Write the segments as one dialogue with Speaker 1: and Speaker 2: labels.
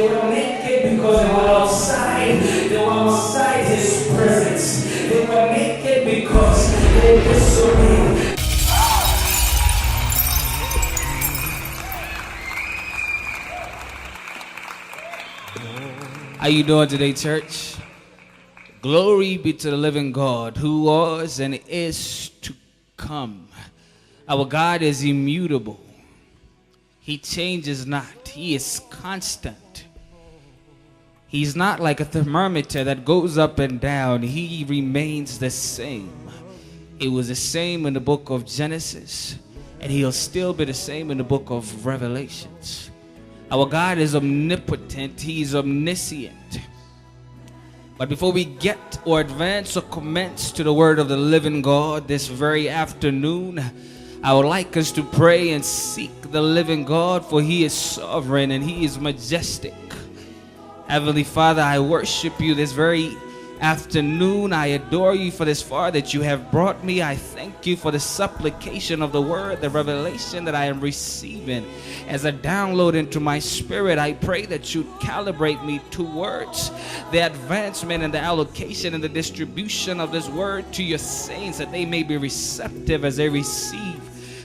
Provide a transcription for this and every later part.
Speaker 1: They were naked because they were outside. They were outside his presence. They were naked because they disobeyed. How you doing today, church? Glory be to the living God who was and is to come. Our God is immutable. He changes not. He is constant. He's not like a thermometer that goes up and down. He remains the same. It was the same in the book of Genesis, and he'll still be the same in the book of Revelations. Our God is omnipotent. He is omniscient. But before we get or advance or commence to the word of the living God this very afternoon, I would like us to pray and seek the living God, for he is sovereign and he is majestic. Heavenly Father, I worship you this very afternoon. I adore you for this far that you have brought me. I thank you for the supplication of the word, the revelation that I am receiving as a download into my spirit. I pray that you calibrate me towards the advancement and the allocation and the distribution of this word to your saints, that they may be receptive as they receive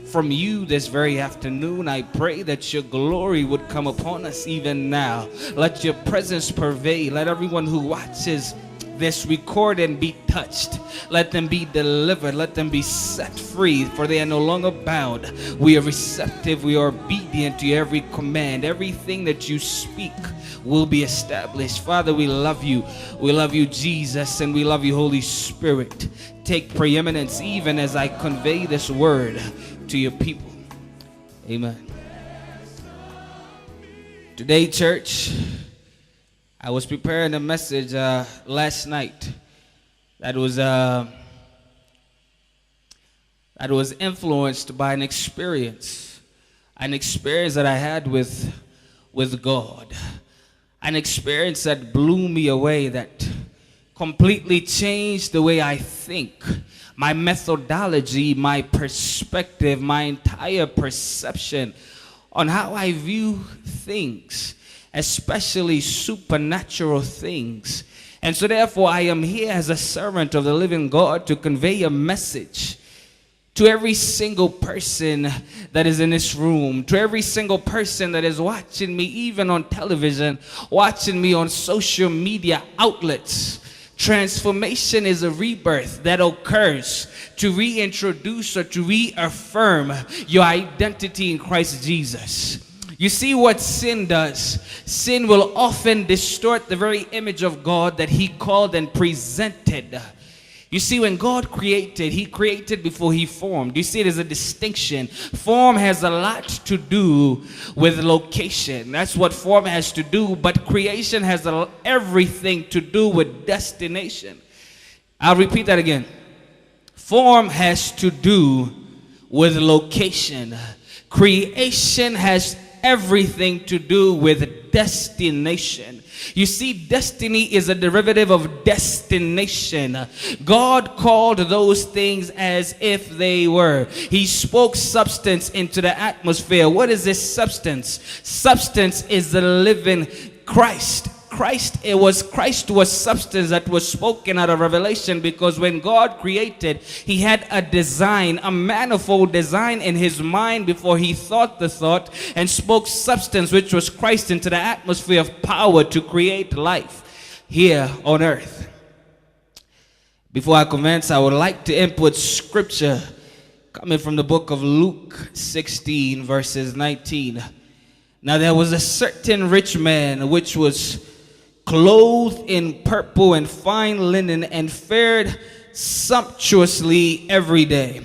Speaker 1: from you this very afternoon. I pray that your glory would come upon us even now. Let your presence pervade. Let everyone who watches this recording be touched. Let them be delivered. Let them be set free, for they are no longer bound. We are receptive. We are obedient to every command. Everything that you speak will be established. Father, we love you. We love you, Jesus, and we love you, Holy Spirit. Take preeminence even as I convey this word to your people. Amen. Today, church, I was preparing a message last night that was influenced by an experience that I had with God, an experience that blew me away, that completely changed the way I think, my methodology, my perspective, my entire perception on how I view things, especially supernatural things. And so therefore I am here as a servant of the living God to convey a message to every single person that is in this room, to every single person that is watching me even on television, watching me on social media outlets. Transformation is a rebirth that occurs to reintroduce or to reaffirm your identity in Christ Jesus. You see what sin does? Sin will often distort the very image of God that he called and presented. You see, when God created, he created before he formed. You see, there's a distinction. Form has a lot to do with location. That's what form has to do. But creation has everything to do with destination. I'll repeat that again. Form has to do with location. Creation has everything to do with destination. You see, destiny is a derivative of destination. God called those things as if they were. He spoke substance into the atmosphere. What is this substance? Substance is the living Christ. Christ was substance that was spoken out of Revelation, because when God created, he had a design, a manifold design in his mind before he thought the thought and spoke substance, which was Christ, into the atmosphere of power to create life here on earth. Before I commence, I would like to input scripture coming from the book of Luke 16 verses 19. Now there was a certain rich man which was clothed in purple and fine linen, and fared sumptuously every day.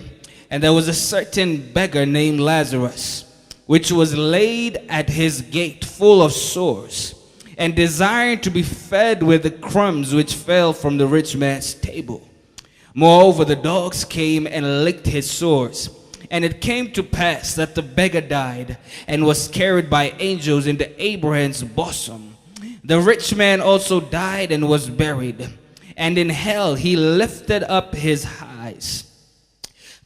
Speaker 1: And there was a certain beggar named Lazarus, which was laid at his gate, full of sores, and desired to be fed with the crumbs which fell from the rich man's table. Moreover, the dogs came and licked his sores. And it came to pass that the beggar died and was carried by angels into Abraham's bosom. The rich man also died and was buried, and in hell he lifted up his eyes,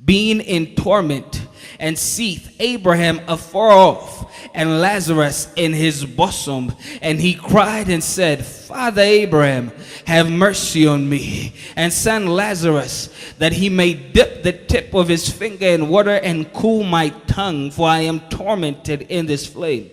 Speaker 1: being in torment, and seeth Abraham afar off, and Lazarus in his bosom. And he cried and said, Father Abraham, have mercy on me, and send Lazarus, that he may dip the tip of his finger in water and cool my tongue, for I am tormented in this flame.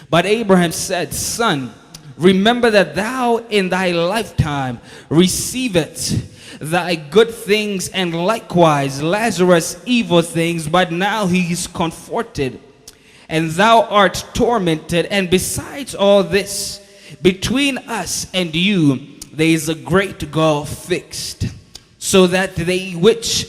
Speaker 1: But Abraham said, Son, remember that thou in thy lifetime receivest thy good things, and likewise Lazarus evil things, but now he is comforted, and thou art tormented. And besides all this, between us and you there is a great gulf fixed, so that they which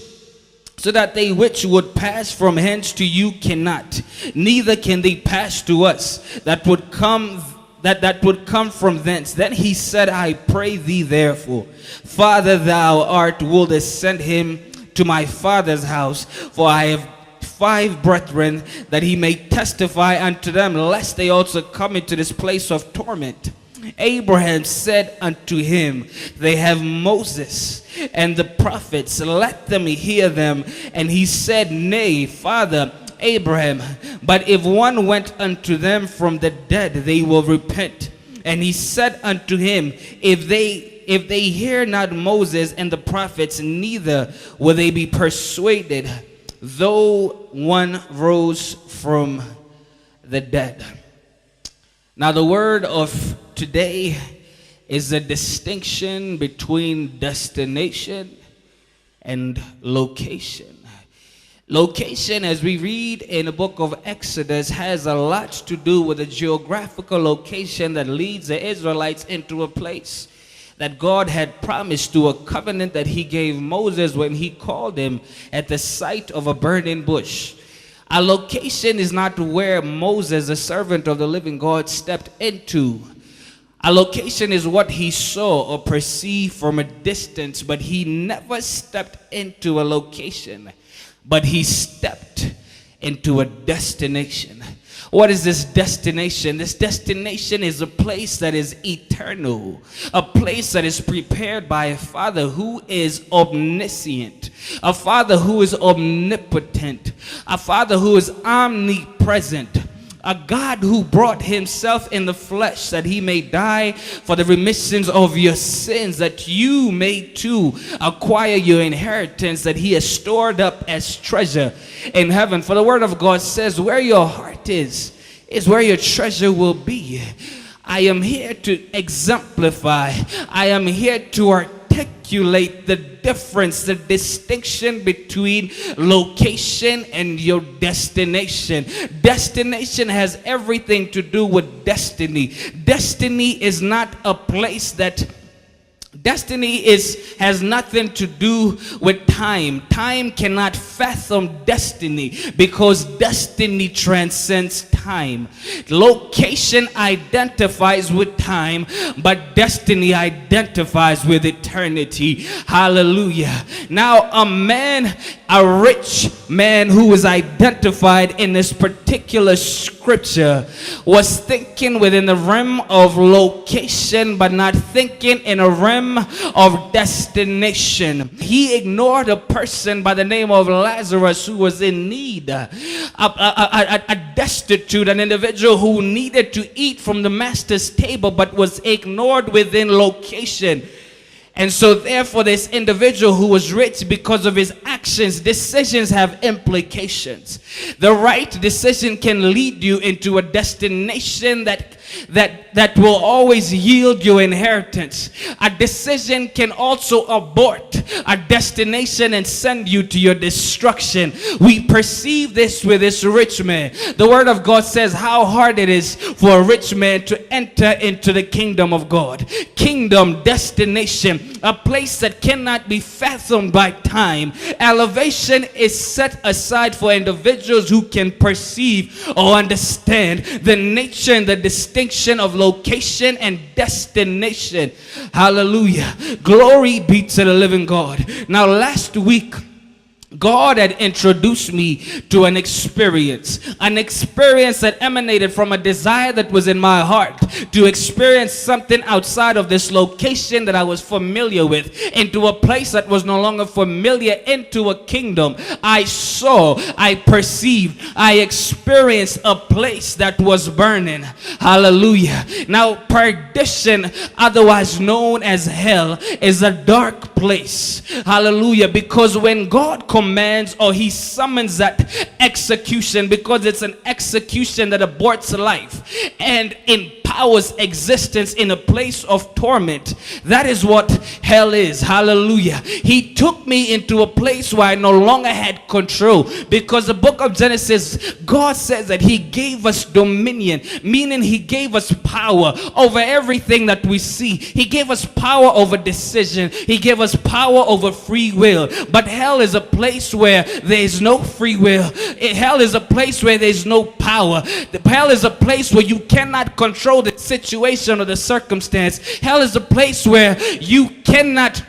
Speaker 1: would pass from hence to you cannot, neither can they pass to us that would come from thence. Then he said, I pray thee therefore, Father, thou art wouldest send him to my father's house, for I have 5 brethren, that he may testify unto them, lest they also come into this place of torment. Abraham said unto him, They have Moses and the prophets, let them hear them. And he said, Nay, Father Abraham, but if one went unto them from the dead, they will repent. And he said unto him, If they hear not Moses and the prophets, neither will they be persuaded, though one rose from the dead. Now the word of today is a distinction between destination and location. Location, as we read in the book of Exodus, has a lot to do with the geographical location that leads the Israelites into a place that God had promised through a covenant that he gave Moses when he called him at the sight of a burning bush. A location is not where Moses, a servant of the living God, stepped into. A location is what he saw or perceived from a distance, but he never stepped into a location, but he stepped into a destination. What is this destination? This destination is a place that is eternal, a place that is prepared by a Father who is omniscient, a Father who is omnipotent, a Father who is omnipresent, a God who brought himself in the flesh that he may die for the remissions of your sins, that you may too acquire your inheritance that he has stored up as treasure in heaven. For the word of God says, where your heart is where your treasure will be. I am here to exemplify, I am here to articulate the difference, the distinction between location and your destination. Destination has everything to do with destiny. Destiny is not a place that has nothing to do with time. Time cannot fathom destiny because destiny transcends time. Location identifies with time, but destiny identifies with eternity. Hallelujah. Now a rich man who was identified in this particular scripture was thinking within the realm of location, but not thinking in a realm of destination. He ignored a person by the name of Lazarus who was in need, a destitute, an individual who needed to eat from the master's table but was ignored within location. And so therefore this individual who was rich, because of his actions, decisions have implications. The right decision can lead you into a destination that will always yield your inheritance. A decision can also abort a destination and send you to your destruction. We perceive this with this rich man. The word of God says how hard it is for a rich man to enter into the kingdom of God. Kingdom, destination, a place that cannot be fathomed by time. Elevation is set aside for individuals who can perceive or understand the nature and the distinction of location and destination. Hallelujah. Glory be to the living God. Now last week God had introduced me to an experience that emanated from a desire that was in my heart to experience something outside of this location that I was familiar with, into a place that was no longer familiar, into a kingdom. I saw, I perceived, I experienced a place that was burning. Hallelujah. Now, perdition, otherwise known as hell, is a dark place. Hallelujah. Because when God commands or he summons that execution, because it's an execution that aborts life and empowers existence in a place of torment, that is what hell is. Hallelujah. He took me into a place where I no longer had control, because the book of Genesis, God says that he gave us dominion, meaning he gave us power over everything that we see. He gave us power over decision. He gave us power over free will. But hell is a place where there is no free will. Hell is a place where there is no power. Hell is a place where you cannot control the situation or the circumstance. Hell is a place where you cannot.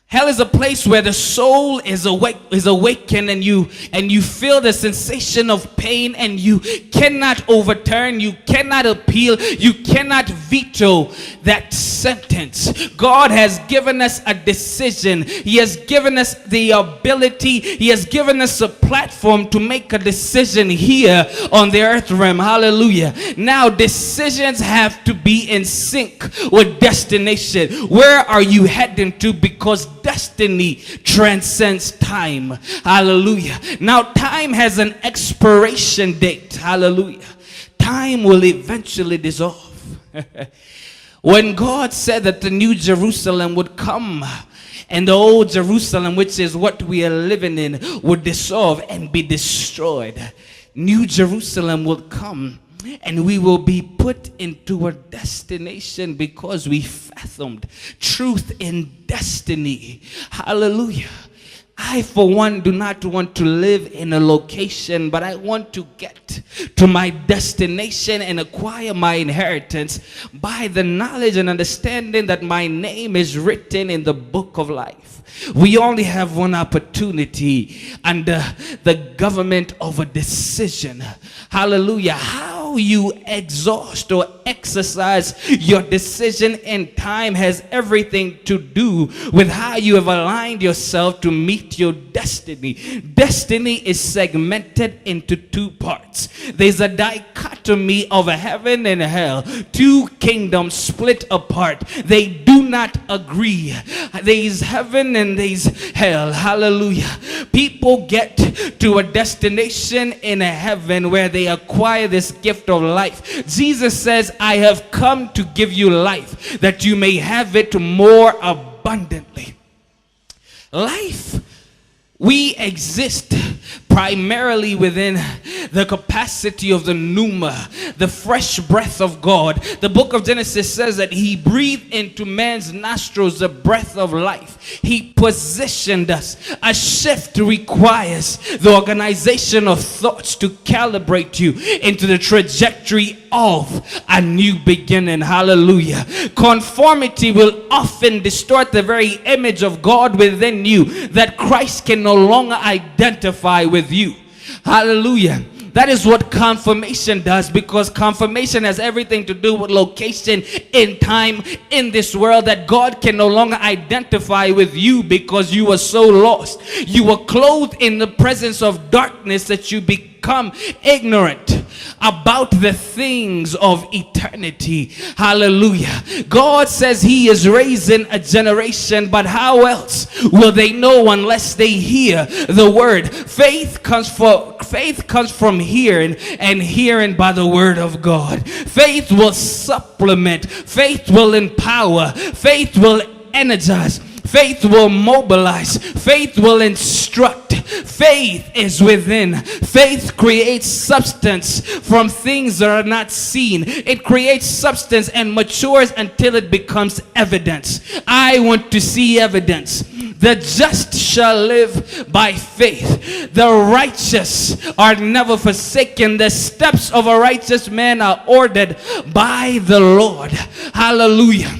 Speaker 1: Hell is a place where the soul is awakened, and you feel the sensation of pain, and you cannot overturn, you cannot appeal, you cannot veto that sentence. God has given us a decision. He has given us the ability. He has given us a platform to make a decision here on the earth realm. Hallelujah. Now, decisions have to be in sync with destination. Where are you heading to? Because destiny transcends time. Hallelujah. Now, time has an expiration date. Hallelujah. Time will eventually dissolve. When God said that the new Jerusalem would come, and the old Jerusalem, which is what we are living in, would dissolve and be destroyed, New Jerusalem will come, and we will be put into a destination because we fathomed truth in destiny. Hallelujah. I, for one, do not want to live in a location, but I want to get to my destination and acquire my inheritance by the knowledge and understanding that my name is written in the book of life. We only have one opportunity under the government of a decision. Hallelujah. How you exhaust or exercise your decision in time has everything to do with how you have aligned yourself to meet your destiny. Destiny is segmented into two parts. There's a dichotomy of heaven and hell. Two kingdoms split apart. They do not agree. There's heaven and there's hell. Hallelujah. People get to a destination in heaven where they acquire this gift of life. Jesus says, I have come to give you life, that you may have it more abundantly. Life, we exist primarily within the capacity of the pneuma, the fresh breath of God. The book of Genesis says that he breathed into man's nostrils the breath of life. He positioned us. A shift requires the organization of thoughts to calibrate you into the trajectory of a new beginning. Hallelujah. Conformity will often distort the very image of God within you, that Christ can no longer identify with you. Hallelujah. That is what confirmation does, because confirmation has everything to do with location in time in this world, that God can no longer identify with you because you were so lost. You were clothed in the presence of darkness that you become ignorant about the things of eternity. Hallelujah. God says he is raising a generation, but how else will they know unless they hear the word? Faith comes from hearing, and hearing by the word of God. Faith will supplement, faith will empower, faith will energize, faith will mobilize, faith will instruct. Faith is within. Faith creates substance from things that are not seen. It creates substance and matures until it becomes evidence. I want to see evidence. The just shall live by faith. The righteous are never forsaken. The steps of a righteous man are ordered by the Lord. Hallelujah.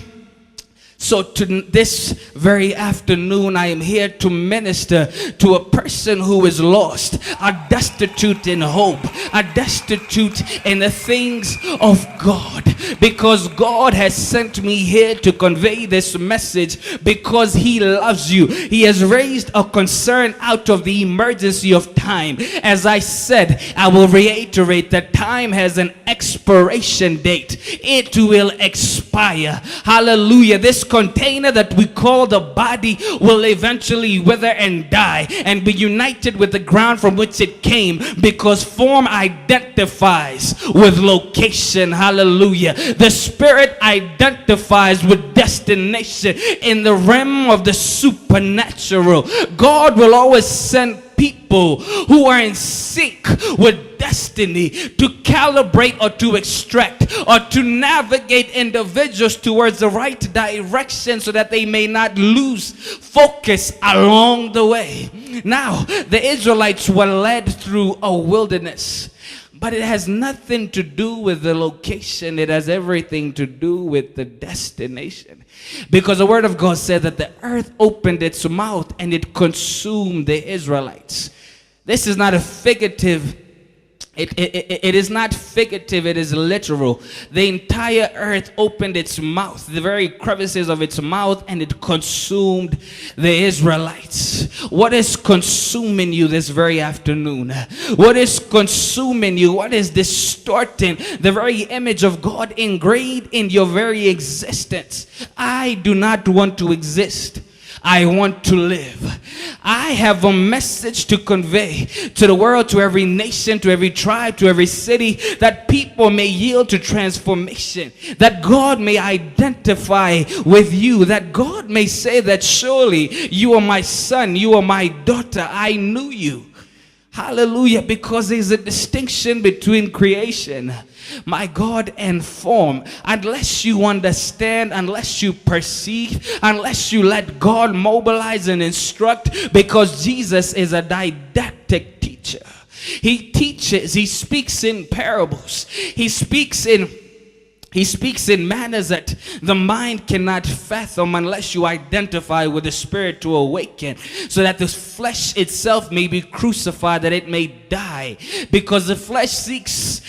Speaker 1: So this very afternoon, I am here to minister to a person who is lost, are destitute in hope, are destitute in the things of God. Because God has sent me here to convey this message because He loves you. He has raised a concern out of the emergency of time. As I said, I will reiterate that time has an expiration date. It will expire. Hallelujah. This container that we call the body will eventually wither and die and be united with the ground from which it came, because form identifies with location. Hallelujah. The spirit identifies with destination in the realm of the supernatural. God will always send people who are in sync with destiny to calibrate or to extract or to navigate individuals towards the right direction so that they may not lose focus along the way. Now, the Israelites were led through a wilderness, but it has nothing to do with the location. It has everything to do with the destination. Because the word of God said that the earth opened its mouth and it consumed the Israelites. This is not a figurative. It is not figurative, it is literal. The entire earth opened its mouth, the very crevices of its mouth, and it consumed the Israelites. What is consuming you this very afternoon? What is consuming you? What is distorting the very image of God engraved in your very existence? I do not want to exist. I want to live. I have a message to convey to the world, to every nation, to every tribe, to every city, that people may yield to transformation, that God may identify with you, that God may say that surely you are my son, you are my daughter, I knew you. Hallelujah, because there's a distinction between creation, my God, and form. Unless you understand, unless you perceive, unless you let God mobilize and instruct, because Jesus is a didactic teacher. He teaches, he speaks in parables, he speaks in manners that the mind cannot fathom unless you identify with the spirit to awaken, so that the flesh itself may be crucified, that it may die. Because the flesh seeks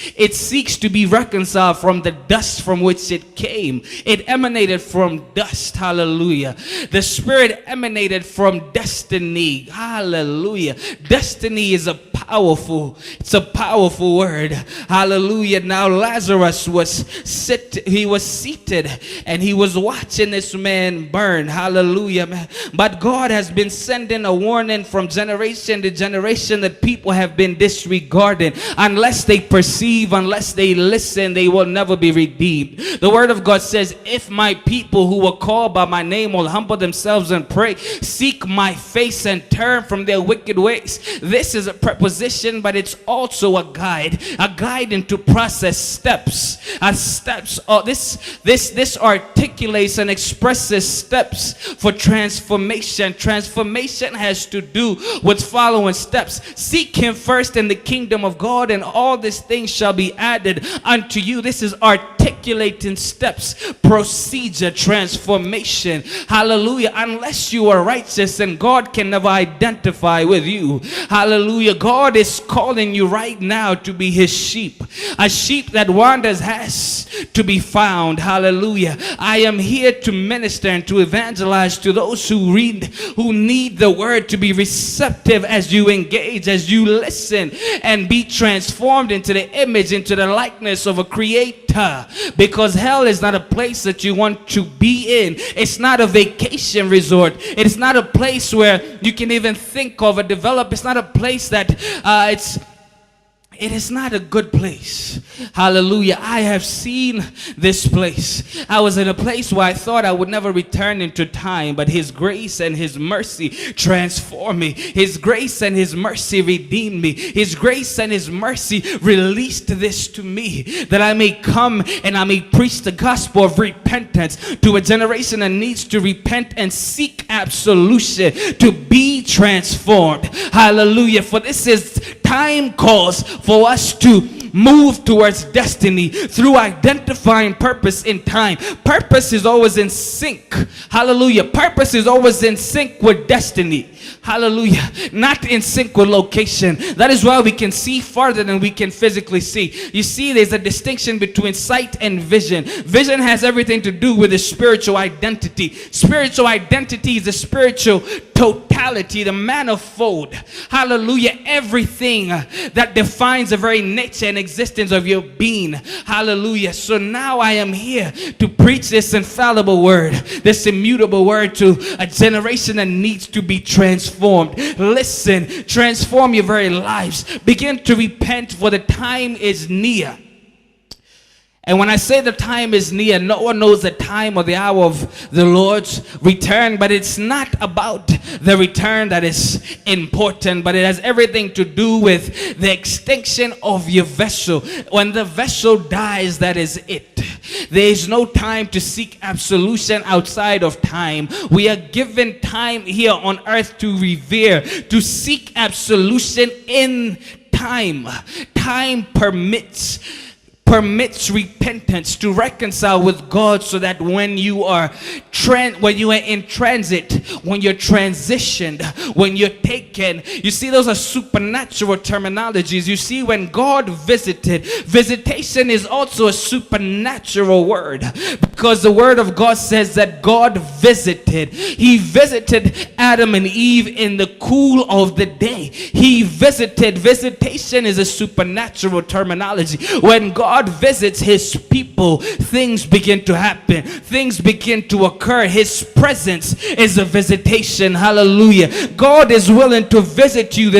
Speaker 1: to be reconciled from the dust from which it came. It emanated from dust. Hallelujah. The spirit emanated from destiny. Hallelujah. Destiny is a powerful word. Hallelujah. Now Lazarus was seated and he was watching this man burn. Hallelujah. But God has been sending a warning from generation to generation that people have been disregarding. Unless they perceive, unless they listen, they will never be redeemed. The word of God says, if my people who are called by my name will humble themselves and pray, seek my face and turn from their wicked ways. This is a preposition, but it's also a guide into process steps. This articulates and expresses steps for transformation. Transformation has to do with following steps. Seek him first in the kingdom of God, and all these things shall be added unto you. This is articulating steps, procedure, transformation. Hallelujah. Unless you are righteous, and God can never identify with you. Hallelujah. God is calling you right now to be his sheep. A sheep that wanders has to be found. Hallelujah. I am here to minister and to evangelize to those who need the word, to be receptive as you engage, as you listen, and be transformed into the image, into the likeness of a creator. Because hell is not a place that you want to be in. It's not a vacation resort. It is not a place where you can even think of or develop. It's not a place that it is not a good place. Hallelujah. I have seen this place. I was in a place where I thought I would never return into time, but his grace and his mercy transformed me. His grace and his mercy redeemed me. His grace and his mercy released this to me, that I may come and I may preach the gospel of repentance to a generation that needs to repent and seek absolution, to be transformed. Hallelujah. For this is time calls for us to move towards destiny through identifying purpose in time. Purpose is always in sync. Hallelujah. Purpose is always in sync with destiny. Hallelujah. Not in sync with location. That is why we can see farther than we can physically see. You see, there's a distinction between sight and vision. Vision has everything to do with the spiritual identity. Spiritual identity is the spiritual totality, the manifold. Hallelujah. Everything that defines the very nature and existence of your being. Hallelujah. So now I am here to preach this infallible word, this immutable word to a generation that needs to be transformed. Listen, transform your very lives. Begin to repent, for the time is near. And when I say the time is near, no one knows the time or the hour of the Lord's return, but it's not about the return that is important, but it has everything to do with the extinction of your vessel. When the vessel dies, that is it. There is no time to seek absolution outside of time. We are given time here on earth to revere, to seek absolution in time. Time permits repentance to reconcile with God, so that when you are in transit, when you're transitioned, when you're taken, you see, those are supernatural terminologies. You see, when God visited, visitation is also a supernatural word, because the word of God says that God visited. He visited Adam and Eve in the cool of the day. He visited. Visitation is a supernatural terminology. When God visits his people, things begin to happen. Things begin to occur. His presence is a visitation. Hallelujah. God is willing to visit you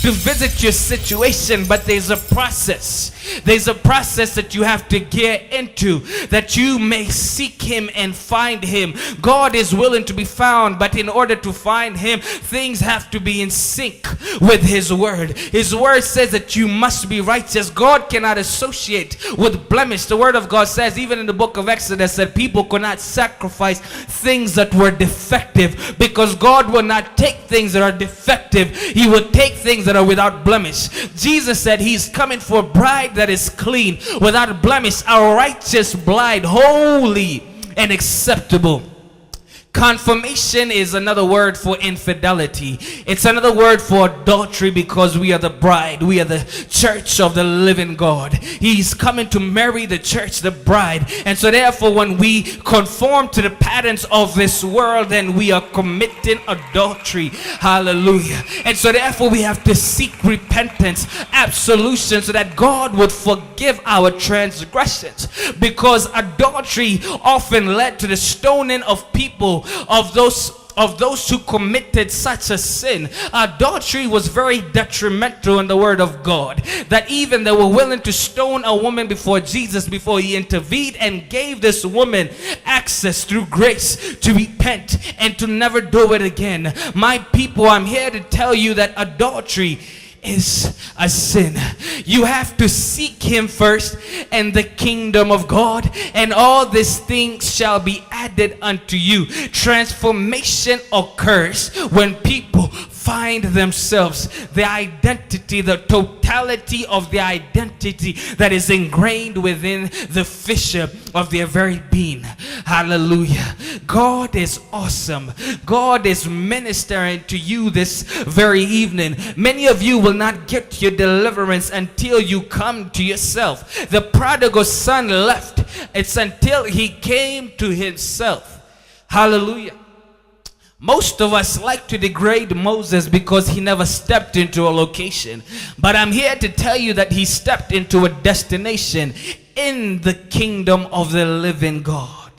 Speaker 1: to visit your situation, but there's a process. There's a process that you have to get into, that you may seek him and find him. God is willing to be found, but in order to find him, things have to be in sync with his word. His word says that you must be righteous. God cannot associate with blemish. The word of God says, even in the book of Exodus, that people could not sacrifice things that were defective, because God will not take things that are defective. He will take things that are without blemish. Jesus said he's coming for a bride that is clean, without blemish, a righteous bride, holy and acceptable. Confirmation is another word for infidelity. It's another word for adultery, because we are the bride. We are the church of the living God. He's coming to marry the church, the bride. And so therefore, when we conform to the patterns of this world, then we are committing adultery. Hallelujah. And so therefore, we have to seek repentance, absolution, so that God would forgive our transgressions, because adultery often led to the stoning of people, of those who committed such a sin. Adultery was very detrimental in the word of God, that even they were willing to stone a woman before Jesus, before he intervened and gave this woman access through grace to repent and to never do it again. My people, I'm here to tell you that adultery is a sin. You have to seek him first and the kingdom of God, and all these things shall be added unto you. Transformation occurs when people find themselves, the identity, the totality of the identity that is ingrained within the fissure of their very being. Hallelujah. God is awesome. God is ministering to you this very evening. Many of you will not get your deliverance until you come to yourself. The prodigal son left. It's until he came to himself. Hallelujah. Most of us like to degrade Moses because he never stepped into a location. But I'm here to tell you that he stepped into a destination in the kingdom of the living God.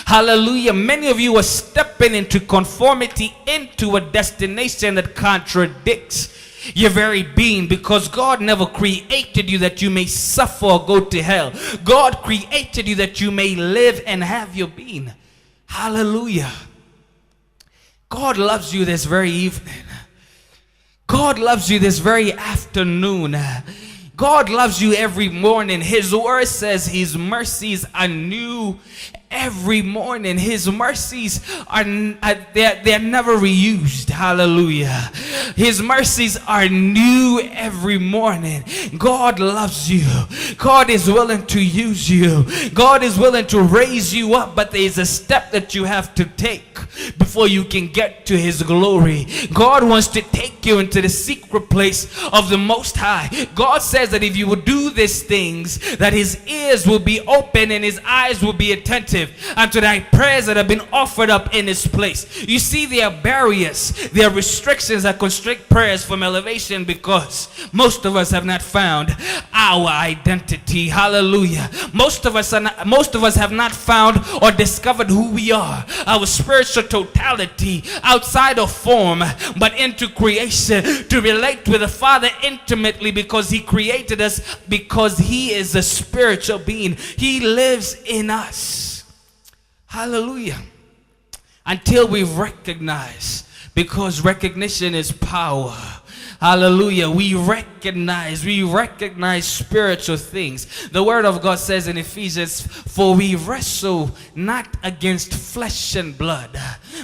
Speaker 1: Hallelujah. Many of you are stepping into conformity, into a destination that contradicts your very being, because God never created you that you may suffer or go to hell. God created you that you may live and have your being. Hallelujah. God loves you this very evening. God loves you this very afternoon. God loves you every morning. His word says his mercies are new every morning. His mercies are they're never reused. Hallelujah. His mercies are new every morning. God loves you. God is willing to use you. God is willing to raise you up, but there is a step that you have to take before you can get to his glory. God wants to take you into the secret place of the Most High. God says that if you will do these things, that his ears will be open and his eyes will be attentive unto thy prayers that have been offered up in this place. You see, there are barriers, there are restrictions that constrict prayers from elevation because most of us have not found our identity. Hallelujah. Most of us have not found or discovered who we are, our spiritual totality outside of form but into creation, to relate with the Father intimately because he created us, because he is a spiritual being. He lives in us. Hallelujah. Until we recognize, because recognition is power. Hallelujah. We recognize spiritual things. The word of God says in Ephesians, for we wrestle not against flesh and blood,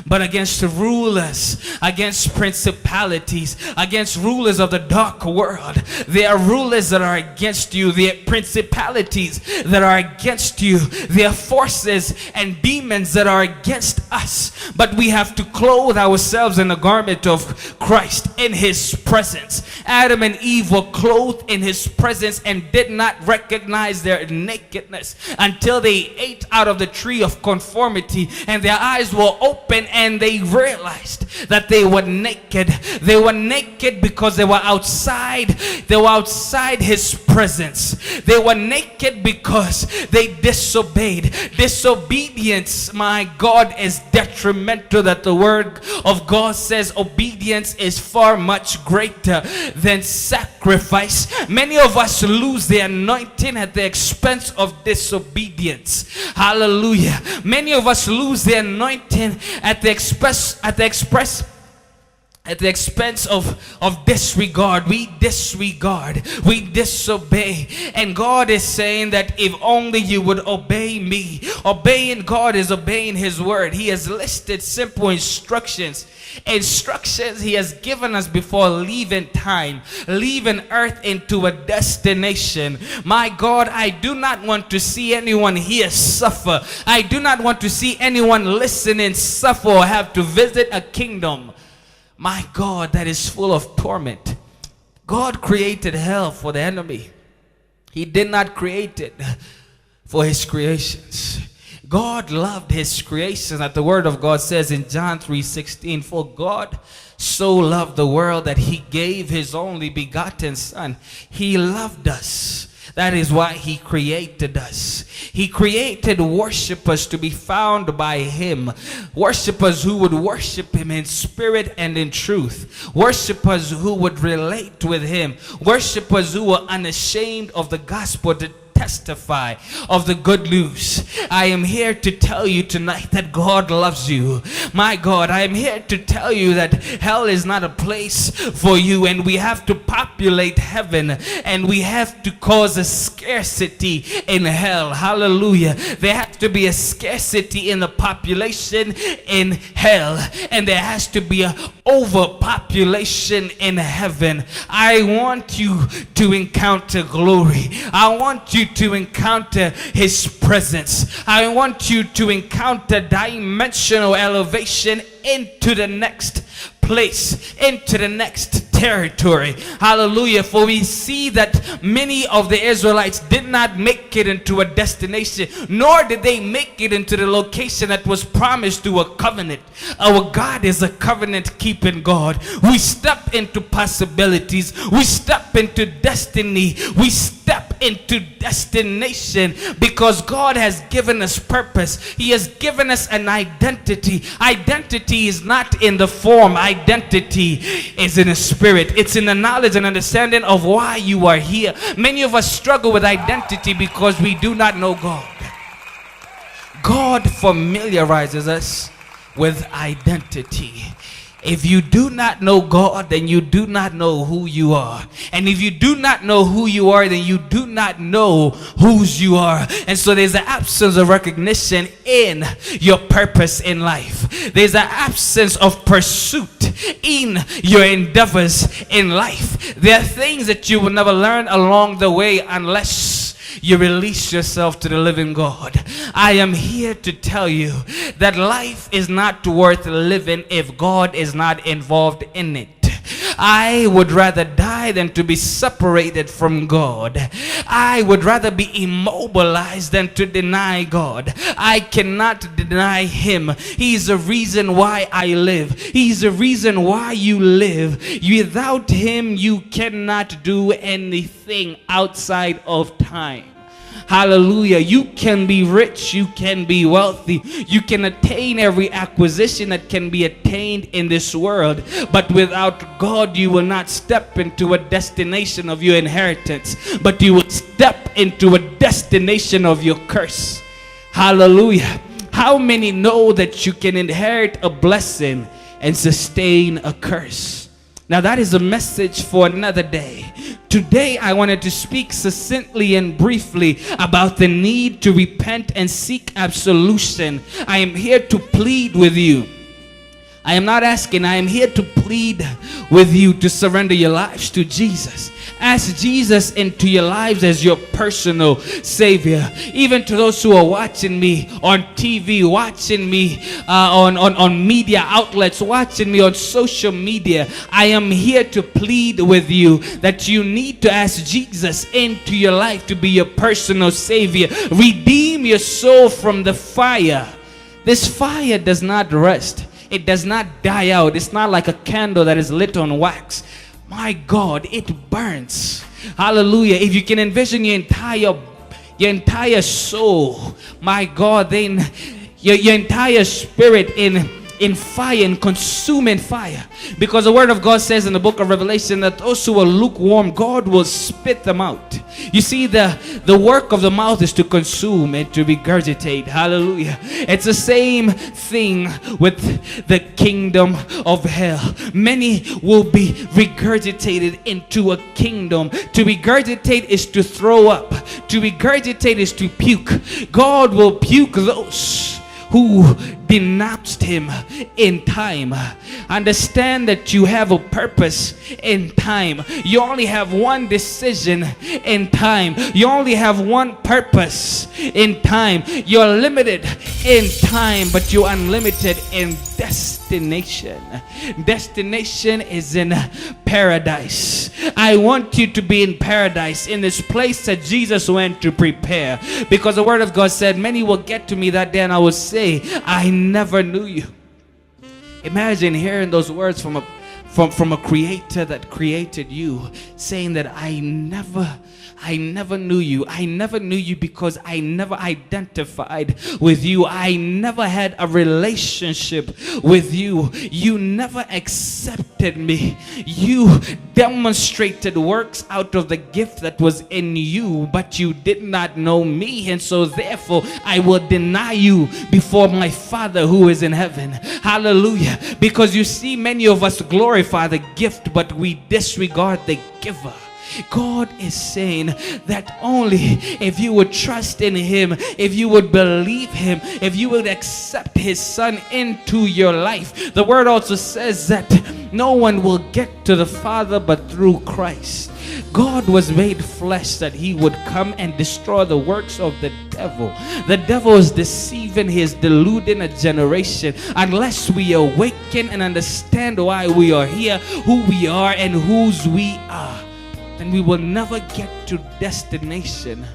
Speaker 1: but against rulers, against principalities, against rulers of the dark world. There are rulers that are against you. There are principalities that are against you. There are forces and demons that are against us. But we have to clothe ourselves in the garment of Christ, in his presence. Adam and Eve were clothed in his presence and did not recognize their nakedness until they ate out of the tree of conformity, and their eyes were open and they realized that they were naked. They were naked because they were outside. They were outside his presence. They were naked because they disobeyed. Disobedience, my God, is detrimental. That the word of God says obedience is far much greater than sacrifice. Many of us lose the anointing at the expense of disobedience. Hallelujah. Many of us lose the anointing at the expense of disregard. We disregard, we disobey. And God is saying that if only you would obey me. Obeying God is obeying his word. He has listed simple instructions he has given us before leaving time, leaving earth into a destination. My God, I do not want to see anyone here suffer. I do not want to see anyone listening suffer or have to visit a kingdom, my God, that is full of torment. God created hell for the enemy. He did not create it for his creations. God loved his creation, that the word of God says in John 3:16, for God so loved the world that he gave his only begotten son. He loved us. That is why he created us. He created worshipers to be found by him. Worshipers who would worship him in spirit and in truth. Worshipers who would relate with him. Worshipers who were unashamed of the gospel, to testify of the good news. I am here to tell you tonight that God loves you. My God, I am here to tell you that hell is not a place for you, and we have to populate heaven, and we have to cause a scarcity in hell. Hallelujah. There has to be a scarcity in the population in hell, and there has to be an overpopulation in heaven. I want you to encounter glory. I want you to encounter his presence. I want you to encounter dimensional elevation into the next place, into the next territory. Hallelujah. For we see that many of the Israelites did not make it into a destination, nor did they make it into the location that was promised through a covenant. Our God is a covenant keeping God. We step into possibilities. We step into destiny. We step into destination because God has given us purpose. He has given us an identity. Identity is not in the form. Identity is in the spirit. It's in the knowledge and understanding of why you are here. Many of us struggle with identity because we do not know God. God familiarizes us with identity. If you do not know God, then you do not know who you are. And if you do not know who you are, then you do not know whose you are. And so there's an absence of recognition in your purpose in life. There's an absence of pursuit in your endeavors in life. There are things that you will never learn along the way unless you release yourself to the living God. I am here to tell you that life is not worth living if God is not involved in it. I would rather die than to be separated from God. I would rather be immobilized than to deny God. I cannot deny Him. He's the reason why I live. He's the reason why you live. Without Him, you cannot do anything outside of time. Hallelujah. You can be rich. You can be wealthy. You can attain every acquisition that can be attained in this world. But without God, you will not step into a destination of your inheritance, but you will step into a destination of your curse. Hallelujah. How many know that you can inherit a blessing and sustain a curse? Now that is a message for another day. Today I wanted to speak succinctly and briefly about the need to repent and seek absolution. I am here to plead with you. I am not asking, I am here to plead with you to surrender your lives to Jesus. Ask Jesus into your lives as your personal Savior. Even to those who are watching me on TV, watching me on media outlets, watching me on social media, I am here to plead with you that you need to ask Jesus into your life to be your personal Savior. Redeem your soul from the fire. This fire does not rest. It does not die out. It's not like a candle that is lit on wax. My God, it burns. Hallelujah. If you can envision your entire soul, my God, then your entire spirit in fire, in consuming fire. Because the word of God says in the book of Revelation that those who are lukewarm, God will spit them out. You see, the work of the mouth is to consume and to regurgitate. Hallelujah. It's the same thing with the kingdom of hell. Many will be regurgitated into a kingdom. To regurgitate is to throw up. To regurgitate is to puke. God will puke those who denounced Him in time. Understand that you have a purpose in time. You only have one decision in time. You only have one purpose in time. You're limited in time, but you're unlimited in destination. Destination is in paradise. I want you to be in paradise, in this place that Jesus went to prepare. Because the word of God said, many will get to me that day and I will say, I never knew you. Imagine hearing those words from a creator that created you, saying that I never knew you. I never knew you because I never identified with you. I never had a relationship with you. You never accepted me. You demonstrated works out of the gift that was in you, but you did not know me. And so therefore I will deny you before my Father who is in heaven. Hallelujah. Because you see, many of us glorify the gift, but we disregard the giver. God is saying that only if you would trust in Him, if you would believe Him, if you would accept His Son into your life. The word also says that no one will get to the Father but through Christ. God was made flesh that He would come and destroy the works of the devil. The devil is deceiving, he is deluding a generation. Unless we awaken and understand why we are here, who we are and whose we are, then we will never get to destination,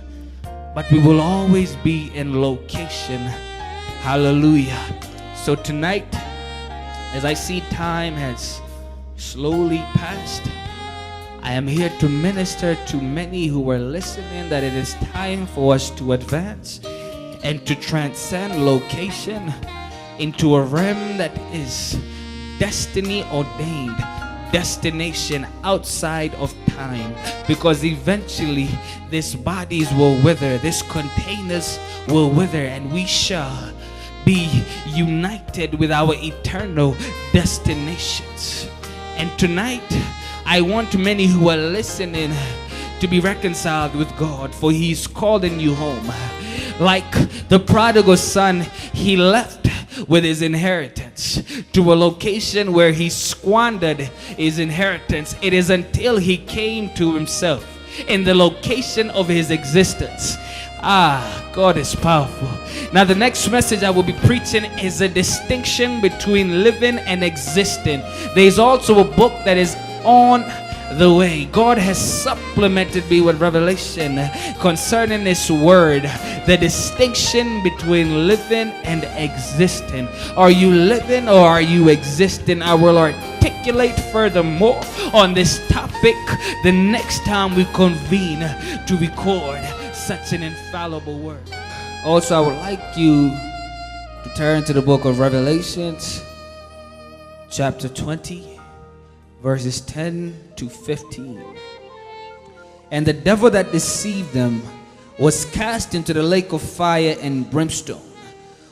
Speaker 1: but we will always be in location. Hallelujah. So tonight, as I see time has slowly passed, I am here to minister to many who are listening that it is time for us to advance and to transcend location into a realm that is destiny ordained, destination outside of time, because eventually these bodies will wither, these containers will wither, and we shall be united with our eternal destinations. And tonight, I want many who are listening to be reconciled with God, for He's calling you home. Like the prodigal son, he left with his inheritance to a location where he squandered his inheritance. It is until he came to himself in the location of his existence. God is powerful. Now the next message I will be preaching is a distinction between living and existing. There is also a book that is on the way. God has supplemented me with revelation concerning this word, the distinction between living and existing. Are you living or are you existing? I will articulate furthermore on this topic the next time we convene to record such an infallible word. Also, I would like you to turn to the book of Revelations, chapter 20, verses 10 to 15. And the devil that deceived them was cast into the lake of fire and brimstone,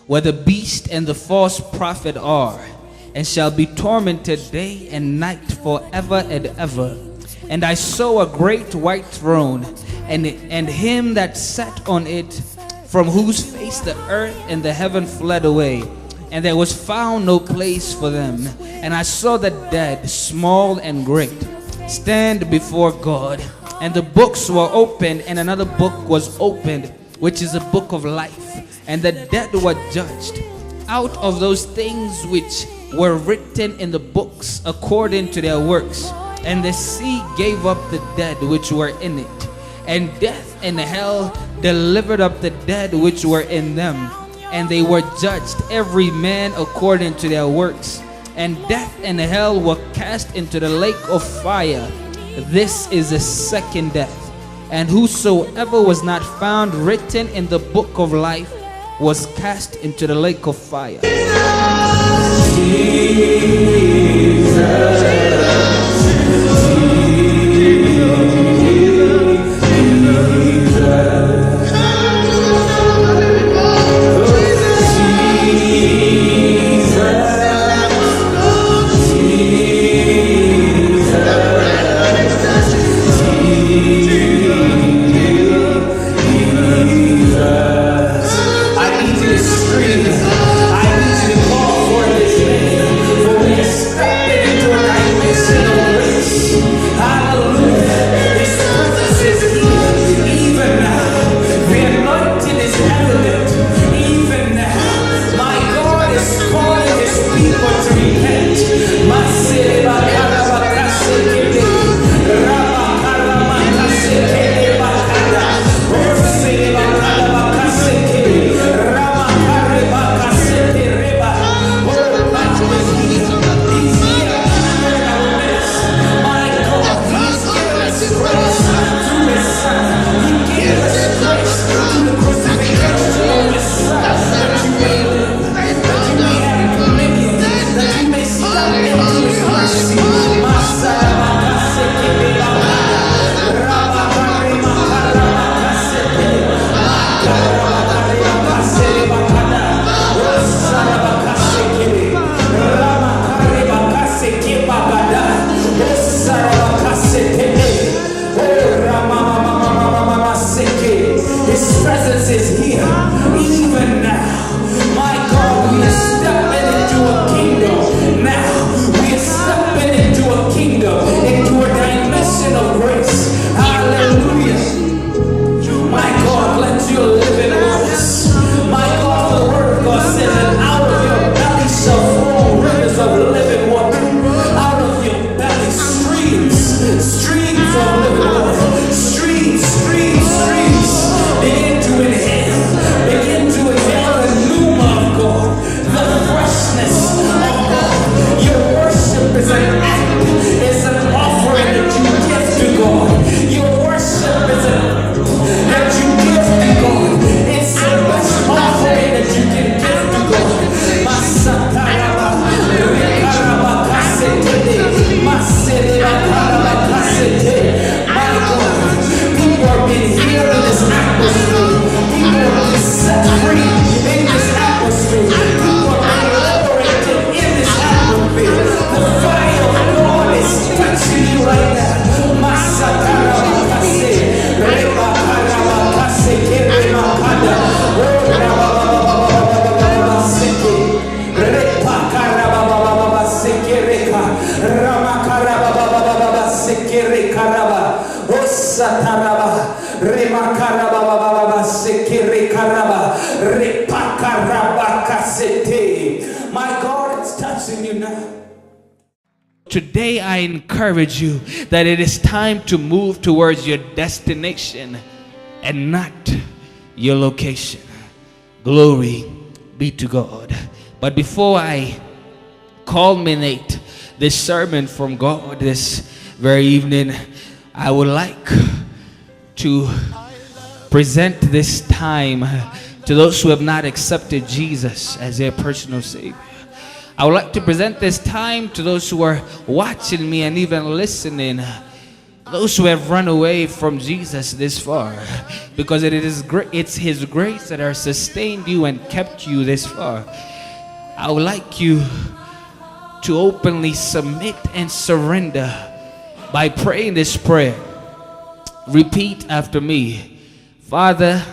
Speaker 1: where the beast and the false prophet are, and shall be tormented day and night forever and ever. And I saw a great white throne, and him that sat on it, from whose face the earth and the heaven fled away, and there was found no place for them. And I saw the dead, small and great, stand before God, and the books were opened, and another book was opened, which is a book of life. And the dead were judged out of those things which were written in the books according to their works. And the sea gave up the dead which were in it, and death and hell delivered up the dead which were in them. And they were judged every man according to their works. And death and hell were cast into the lake of fire. This is the second death. And whosoever was not found written in the book of life was cast into the lake of fire.
Speaker 2: Free in this atmosphere. sataraba remakaraba sekerekaraba repakaraba kasete. My God is touching you now.
Speaker 1: Today I encourage you that it is time to move towards your destination and not your location. Glory be to God. But before I culminate this sermon from God this very evening, I would like to present this time to those who have not accepted Jesus as their personal Savior. I would like to present this time to those who are watching me and even listening, those who have run away from Jesus this far, because it's His grace that has sustained you and kept you this far. I would like you to openly submit and surrender by praying this prayer. Repeat after me. Father,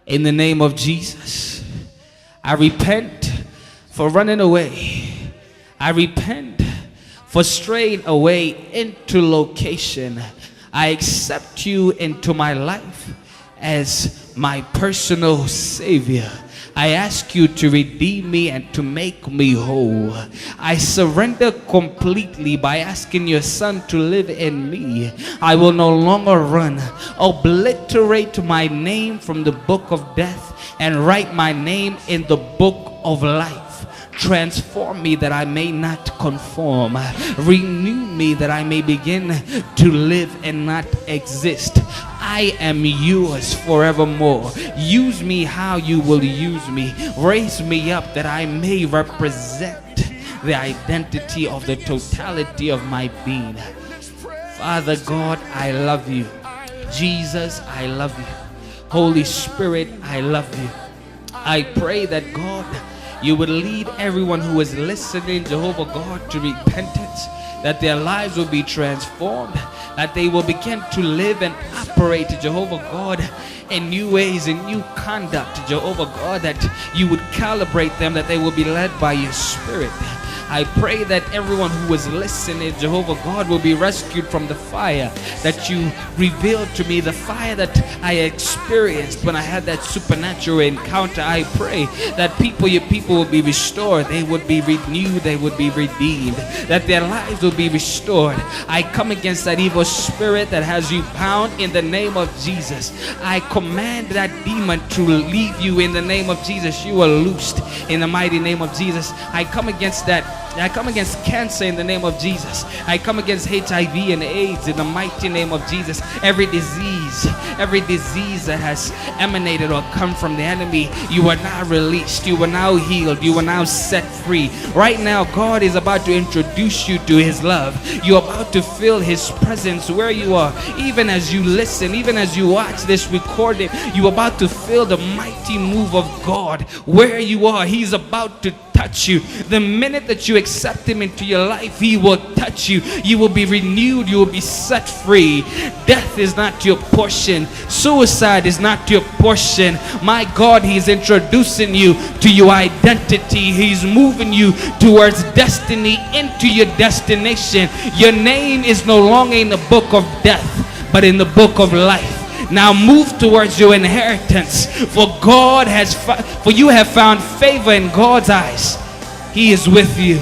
Speaker 1: in the name of Jesus, I repent for running away. I repent for straying away into location. I accept you into my life as my personal Savior. I ask you to redeem me and to make me whole. I surrender completely by asking your Son to live in me. I will no longer run. Obliterate my name from the book of death and write my name in the book of life. Transform me that I may not conform. Renew me that I may begin to live and not exist. I am yours forevermore. Use me how you will use me. Raise me up that I may represent the identity of the totality of my being. Father God, I love you. Jesus, I love you. Holy Spirit, I love you. I pray that God, you would lead everyone who is listening, Jehovah God, to repentance, that their lives will be transformed, that they will begin to live and operate, Jehovah God, in new ways, in new conduct, Jehovah God, that you would calibrate them, that they will be led by your Spirit. I pray that everyone who is listening, Jehovah God, will be rescued from the fire that you revealed to me, the fire that I experienced when I had that supernatural encounter. I pray that your people will be restored, they would be renewed, they would be redeemed, that their lives will be restored. I come against that evil spirit that has you bound in the name of Jesus. I command that demon to leave you in the name of Jesus. You are loosed in the mighty name of Jesus. I come against that. I come against cancer in the name of Jesus. I come against HIV and AIDS in the mighty name of Jesus. Every disease that has emanated or come from the enemy, you are now released. You are now healed. You are now set free. Right now, God is about to introduce you to His love. You are about to feel His presence where you are. Even as you listen, even as you watch this recording, you are about to feel the mighty move of God where you are. He's about to touch you. The minute that you accept Him into your life, He will touch you. You will be renewed. You will be set free. Death is not your portion. Suicide is not your portion. My God, He's introducing you to your identity. He's moving you towards destiny, into your destination. Your name is no longer in the book of death, but in the book of life. Now move towards your inheritance, for you have found favor in God's eyes. He is with you.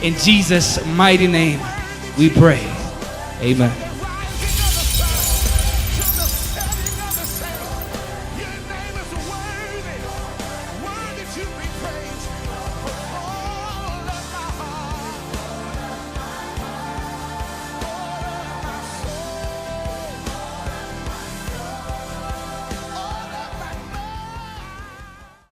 Speaker 1: In Jesus' mighty name we pray. Amen.